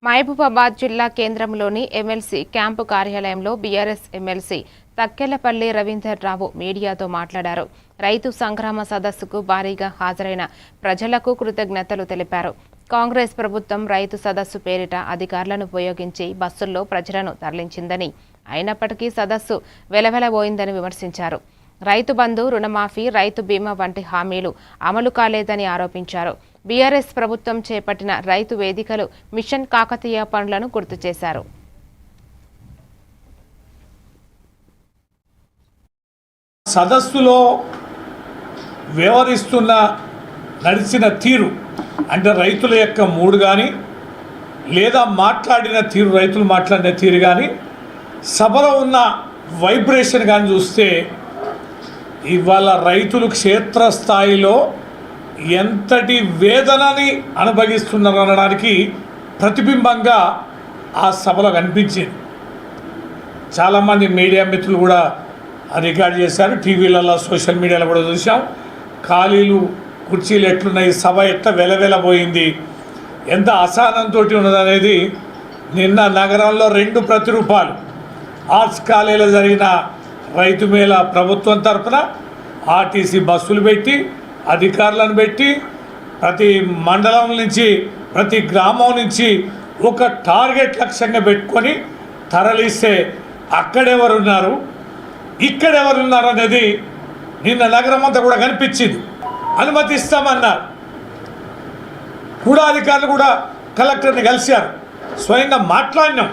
మహబూబాబాద్ జిల్లా కేంద్రంలోని MLC camp కార్యాలయంలో బీఆర్ఎస్ ఎమ్మెల్సీ తక్కెళ్లపల్లి రవీందర్రావు మీడియాతో మాట్లాడారు. రైతు సంగ్రామ సదస్సుకు భారీగా హాజరైన ప్రజలకు కృతజ్ఞతలు తెలిపారు. కాంగ్రెస్ ప్రభుత్వం రైతు సదస్సు పేరిట అధికారులను ఉపయోగించి బస్సుల్లో ప్రజలను తరలించిందని, అయినప్పటికీ సదస్సు వెలవెలబోయిందని విమర్శించారు. రైతు బంధు, రుణమాఫీ, రైతు బీమా వంటి హామీలు అమలు కాలేదని ఆరోపించారు. బీఆర్ఎస్ ప్రభుత్వం చేపట్టిన రైతు వేదికలు, మిషన్ కాకతీయ పనులను గుర్తు చేశారు. సదస్సులో వ్యవహరిస్తున్న నడిచిన తీరు అంటే రైతుల యొక్క మూడు కానీ లేదా మాట్లాడిన తీరు, రైతులు మాట్లాడిన తీరు కానీ, సభలో ఉన్న వైబ్రేషన్ కానీ చూస్తే ఇవాళ రైతులు క్షేత్రస్థాయిలో ఎంతటి వేదనని అనుభవిస్తున్నారు అనడానికి ప్రతిబింబంగా ఆ సభలో కనిపించింది. చాలామంది మీడియా మిత్రులు కూడా రికార్డ్ చేశారు, టీవీలలో, సోషల్ మీడియాలో కూడా చూసాం. ఖాళీలు, కుర్చీలు ఎట్లున్నాయి, సభ ఎట్లా వెలవెలబోయింది, ఎంత అసహనంతో ఉన్నదనేది నిన్న నగరంలో 2 ప్రతిరూపాలు ఆర్ట్స్ కాలేజీలో జరిగిన రైతు మేళ ప్రభుత్వం తరఫున ఆర్టీసీ బస్సులు పెట్టి, అధికారులను పెట్టి, ప్రతి మండలం నుంచి, ప్రతి గ్రామం నుంచి ఒక టార్గెట్ లక్ష్యంగా పెట్టుకొని తరలిస్తే అక్కడెవరున్నారు, ఇక్కడెవరున్నారు అనేది నిన్న నగరం అంతా కూడా కనిపించింది. అనుమతిస్తామన్నారు కూడా, అధికారులు కూడా కలెక్టర్ని కలిశారు, స్వయంగా మాట్లాడినాం.